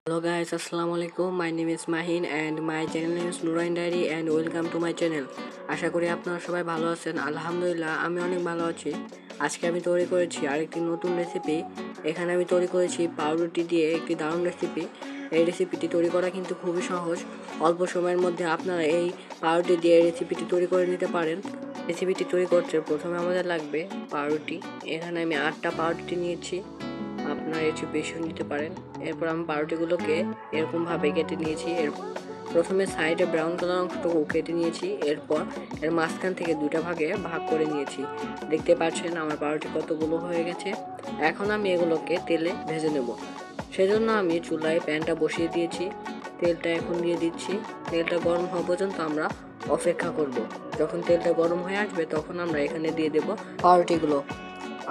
Hello guys, Assalamu alaikum. My name is Mahin and my channel is Nurain Diary and welcome to my channel. আশা করি আপনারা সবাই ভালো আছেন। আলহামদুলিল্লাহ আমি অনেক ভালো আছি। আজকে আমি তৈরি করেছি আরেকটি নতুন রেসিপি। এখানে আমি তৈরি করেছি পাউরুটি দিয়ে একটি দারুণ রেসিপি। এই রেসিপিটি তৈরি করা কিন্তু খুবই সহজ। অল্প সময়ের মধ্যে আপনারা এই পাউরুটি দিয়ে রেসিপিটি তৈরি করে নিতে পারেন। রেসিপিটি তৈরি করতে প্রথমে আমাদের লাগবে পাউরুটি। এখানে আমি 8টা পাউরুটি নিয়েছি। আপনারা একটু বেশিও নিতে পারেন। এরপর আমি পাউরুটিগুলোকে এরকমভাবে কেটে নিয়েছি। প্রথমে সাইডে ব্রাউন কালার অংশটুকু কেটে নিয়েছি। এরপর এর মাঝখান থেকে দুটা ভাগে ভাগ করে নিয়েছি। দেখতে পাচ্ছেন আমার পাউরুটি কতগুলো হয়ে গেছে। এখন আমি এগুলোকে তেলে ভেজে নেব। সেজন্য আমি চুলায় প্যানটা বসিয়ে দিয়েছি। তেলটা এখন দিয়ে দিচ্ছি। তেলটা গরম হওয়া পর্যন্ত আমরা অপেক্ষা করব। যখন তেলটা গরম হয়ে আসবে তখন আমরা এখানে দিয়ে দেব পাউরুটিগুলো।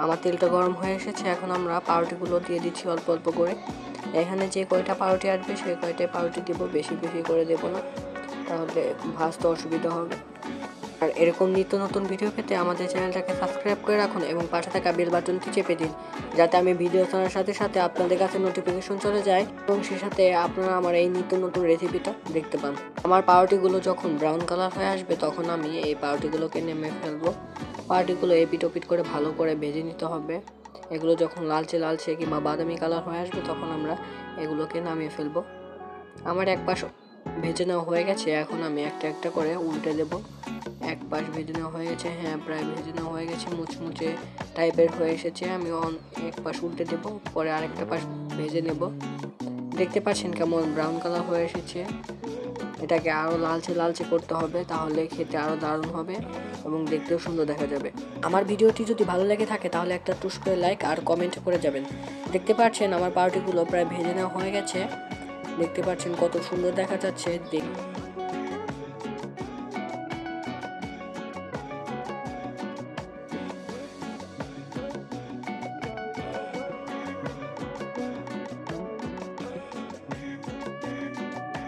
আমার তেলটা গরম হয়ে এসেছে। এখন আমরা পাউরুটিগুলো দিয়ে দিচ্ছি অল্প অল্প করে। এখানে যে কয়টা পাউরুটি আসবে সেই কয়টাই পাউরুটি দেবো, বেশি বেশি করে দেবো না, তাহলে ভাজতে অসুবিধা হবে। আর এরকম নিত্য নতুন ভিডিও পেতে আমাদের চ্যানেলটাকে সাবস্ক্রাইব করে রাখুন এবং পাশে থাকা বেল বাটনটি চেপে দিন, যাতে আমি ভিডিও ছাড়ার সাথে সাথে আপনাদের কাছে নোটিফিকেশন চলে যায় এবং সেই সাথে আপনারা আমার এই নিত্য নতুন রেসিপিটা দেখতে পান। আমার পাউরুটিগুলো যখন ব্রাউন কালার হয়ে আসবে তখন আমি এই পাউরুটিগুলোকে নেমে ফেলবো। পাউরুটিগুলো এপিট ওপিট করে ভালো করে ভেজে নিতে হবে। এগুলো যখন লালচে লালচে কিংবা বাদামি কালার হয়ে আসবে তখন আমরা এগুলোকে নামিয়ে ফেলবো। আমার এক পাশ ভেজে নেওয়া হয়ে গেছে। এখন আমি একটা একটা করে উল্টে দেব। এক পাশ ভেজে নেওয়া হয়ে গেছে, হ্যাঁ প্রায় ভেজে নেওয়া হয়ে গেছে, মুচমুচে টাইপের হয়ে এসেছে। আমি এক পাশ উল্টে দেব, পরে আরেকটা পাশ ভেজে নেব। দেখতে পাচ্ছেন কেমন ব্রাউন কালার হয়ে এসেছে। এটাকে আরও লালচে লালচে করতে হবে, তাহলে খেতে আরও দারুণ হবে এবং দেখতেও সুন্দর দেখা যাবে। আমার ভিডিওটি যদি ভালো লেগে থাকে তাহলে একটা টুস করে লাইক আর কমেন্ট করে যাবেন। দেখতে পাচ্ছেন আমার পাউরুটিগুলো প্রায় ভেজে নেওয়া হয়ে গেছে। দেখতে পাচ্ছেন কত সুন্দর দেখা যাচ্ছে।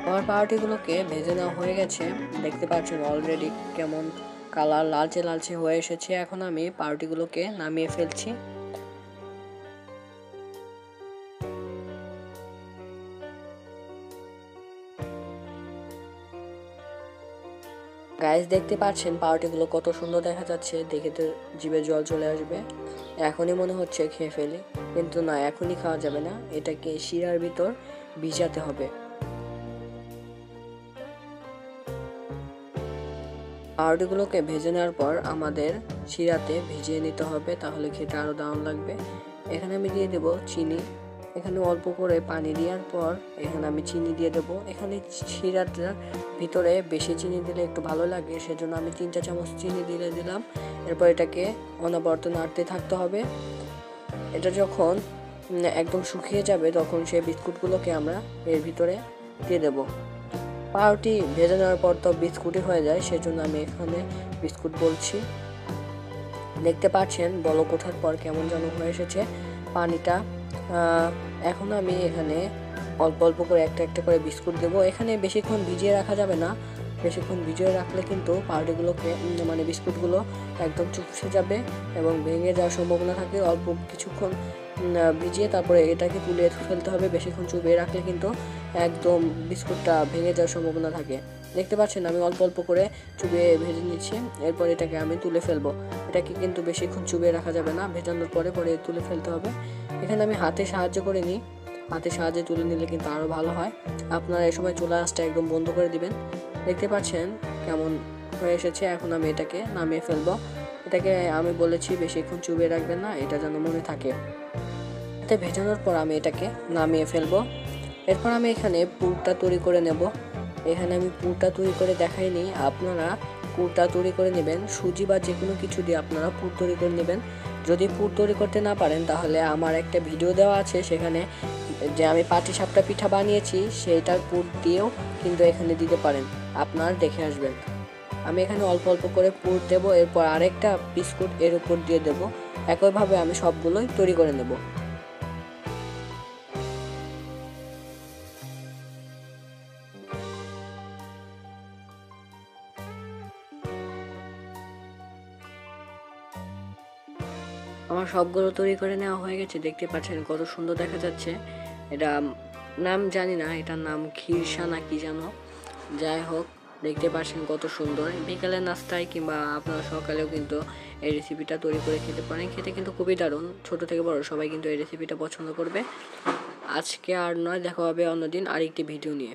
আমার পাউরুটিগুলোকে ভেজে নেওয়া হয়ে গেছে। দেখতে পাচ্ছেন অলরেডি কেমন কালার লালচে লালচে হয়ে এসেছে। এখন আমি পাউরুটিগুলোকে নামিয়ে ফেলছি। গাইস দেখতে পাচ্ছেন পাউরুটিগুলো কত সুন্দর দেখা যাচ্ছে, দেখে তো জিভে জল চলে আসবে। এখনই মনে হচ্ছে খেয়ে ফেলি, কিন্তু না, এখনই খাওয়া যাবে না, এটাকে শিরার ভিতর ভিজাতে হবে। পাউরুটিগুলোকে ভেজে নেওয়ার পর আমাদের শিরাতে ভিজিয়ে নিতে হবে, তাহলে খেতে আরও দারুণ লাগবে। এখানে আমি দিয়ে দেব চিনি। এখানে অল্প করে পানি দেওয়ার পর এখানে আমি চিনি দিয়ে দেবো। এখানে শিরাটার ভিতরে বেশি চিনি দিলে একটু ভালো লাগে, সেজন্য আমি 3 চামচ চিনি দিয়ে দিলাম। এরপর এটাকে অনবরত নাড়তে থাকতে হবে। এটা যখন একদম শুকিয়ে যাবে তখন সেই বিস্কুটগুলোকে আমরা এর ভিতরে দিয়ে দেবো। পাউরুটি ভেজে নেওয়ার পর তো বিস্কুটই হয়ে যায়, সেজন্য আমি এখানে বিস্কুট বলছি। দেখতে পাচ্ছেন বলক ওঠার পর কেমন যেন হয়ে এসেছে পানিটা। এখন আমি এখানে অল্প অল্প করে একটা একটা করে বিস্কুট দেবো। এখানে বেশিক্ষণ ভিজিয়ে রাখা যাবে না, বেশিক্ষণ ভিজিয়ে রাখলে কিন্তু পাউরুটিগুলোকে বিস্কুটগুলো একদম চুপসে যাবে এবং ভেঙে যাওয়ার সম্ভাবনা থাকে। অল্প কিছুক্ষণ ভিজিয়ে তারপরে এটাকে তুলে ফেলতে হবে। বেশিক্ষণ চুবিয়ে রাখলে কিন্তু একদম বিস্কুটটা ভেঙে যাওয়ার সম্ভাবনা থাকে। দেখতে পাচ্ছেন আমি অল্প অল্প করে চুবিয়ে ভেজে নিচ্ছি। এরপর এটাকে আমি তুলে ফেলবো। এটাকে কিন্তু বেশিক্ষণ চুবিয়ে রাখা যাবে না, ভেজানোর পরে পরে তুলে ফেলতে হবে। এখানে আমি হাতে সাহায্য করে নিই, হাতে সাহায্যে তুলে নিলে কিন্তু আরও ভালো হয়। আপনারা এই সময় চুলা আঁচটা একদম বন্ধ করে দিবেন। দেখতে পাচ্ছেন কেমন হয়ে এসেছে। এখন আমি এটাকে নামিয়ে ফেলবো। এটাকে আমি বলেছি বেশিক্ষণ চুবিয়ে রাখবেন না, এটা যেন মনে থাকে। এতে ভেজানোর পর আমি এটাকে নামিয়ে ফেলবো। এরপর আমি এখানে পুরটা তৈরি করে নেব। এখানে আমি পুরটা তৈরি করে দেখাইনি, আপনারা পুরটা তৈরি করে নেবেন। সুজি বা যে কোনো কিছু দিয়ে আপনারা পুর তৈরি করে নেবেন। যদি পুর তৈরি করতে না পারেন তাহলে আমার একটা ভিডিও দেওয়া আছে, সেখানে যে আমি পাটিসাপটা পিঠা বানিয়েছি সেইটার পুর দিয়েও কিন্তু এখানে দিতে পারেন, আপনারা দেখে আসবেন। আমি এখানে অল্প অল্প করে পুর দেবো, এরপর আরেকটা বিস্কুট এর উপর দিয়ে দেবো। একইভাবে আমি সবগুলোই তৈরি করে নেব। আমার সবগুলো তৈরি করে নেওয়া হয়ে গেছে। দেখতে পাচ্ছেন কত সুন্দর দেখা যাচ্ছে। এটা নাম জানি না, এটার নাম খিরসা না কি যেন। যাই হোক, দেখতে পাচ্ছেন কত সুন্দর। বিকালের নাস্তায় কিংবা আপনারা সকালেও কিন্তু এই রেসিপিটা তৈরি করে খেতে পারেন। খেতে কিন্তু খুবই দারুণ, ছোট থেকে বড় সবাই কিন্তু এই রেসিপিটা পছন্দ করবে। আজকে আর নয়, দেখা হবে অন্যদিন আরেকটি ভিডিও নিয়ে।